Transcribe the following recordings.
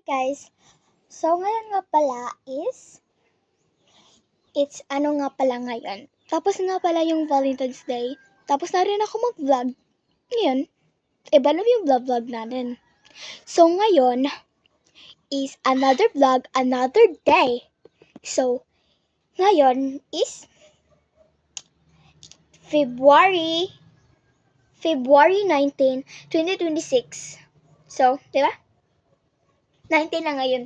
Guys, so ngayon nga pala it's ano nga pala ngayon. Tapos nga pala yung Valentine's Day. Tapos na rin ako mag-vlog. Ngayon, iba na yung vlog natin. So ngayon is another vlog, another day. So, ngayon is February 19, 2026. So, di ba? 19 na ngayon.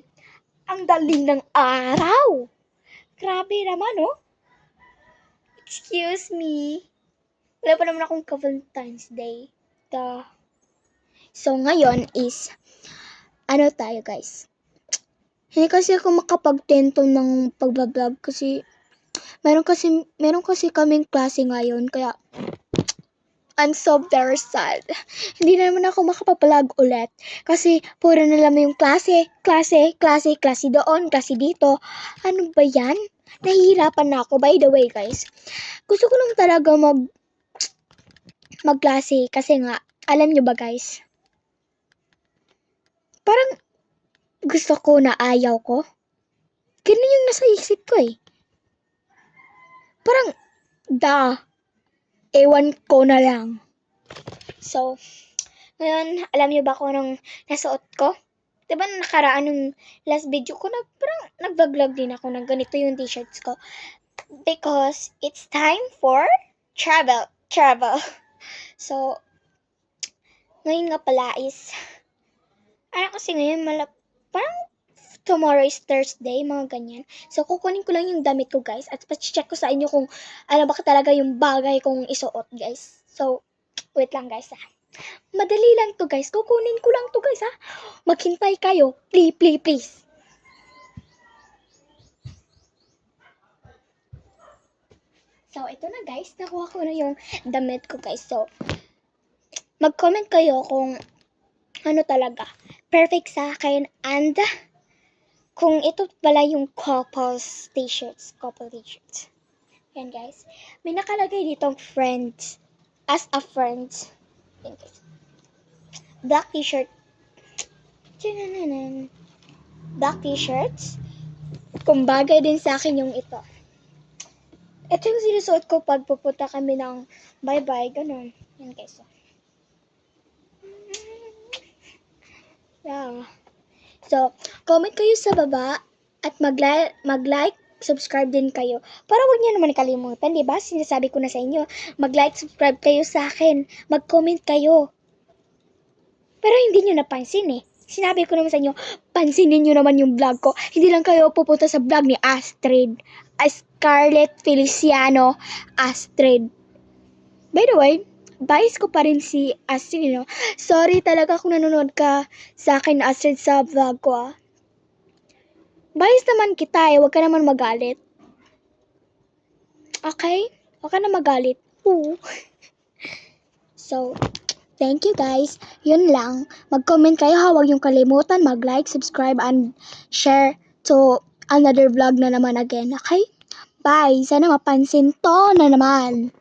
Ang daling ng araw. Grabe naman, oh. Excuse me. Wala pa naman akong ka-Valentine's Day. So, ngayon is, ano tayo, guys? Hindi kasi ako makapag-tento ng pagbablog kasi meron kasi kaming klase ngayon, kaya I'm so very sad. Hindi na naman ako makapag-vlog ulit kasi puro na lang yung klase doon, klase dito. Ano ba yan? Nahihirapan na ako. By the way, guys, gusto ko lang talaga magklase kasi nga, alam nyo ba, guys? Parang gusto ko na ayaw ko. Ganun yung nasa isip ko eh. Parang, ewan ko na lang. So, ngayon, alam niyo ba kung anong nasuot ko? Diba nakaraan nung last video ko, parang nag-vlog din ako ng ganito yung t-shirts ko. Because it's time for travel. So, ngayon nga pala is, kasi ngayon, parang tomorrow is Thursday, mga ganyan. So, kukunin ko lang yung damit ko, guys. At pa-check ko sa inyo kung ano ba talaga yung bagay kong isuot, guys. So, wait lang, guys, ha. Madali lang to, guys. Kukunin ko lang to, guys, ha. Maghintay kayo. Please. So, ito na, guys. Nakuha ko na yung damit ko, guys. So, mag-comment kayo kung ano talaga. Perfect sa akin. And, kung ito pala yung couple t-shirts. Yan, guys. May nakalagay ditong friends. As a friend. Yan, guys. Black t-shirt. Black t-shirts. Kung bagay din sa akin yung ito. Ito yung sinusuot ko pag pupunta kami ng bye-bye. Ganun. Yan, guys. Yeah. So, comment kayo sa baba at mag-like, subscribe din kayo. Para huwag niyo naman kalimutan, di ba? Sinasabi ko na sa inyo, mag-like, subscribe kayo sa akin. Mag-comment kayo. Pero hindi niyo napansin eh. Sinabi ko naman sa inyo, pansinin niyo naman yung vlog ko. Hindi lang kayo pupunta sa vlog ni Astrid. Scarlett Feliciano Astrid. By the way, bias ko pa rin si Astrid, you know? Sorry talaga kung nanonood ka sa akin, Astrid, sa vlog ko, ah. Bias naman kita eh, huwag ka naman magalit. Okay? Huwag ka na magalit. Ooh. So, thank you, guys. Yun lang. Mag-comment kayo ha, huwag yung kalimutan, mag-like, subscribe, and share to another vlog na naman again, okay? Bye! Sana mapansin to na naman.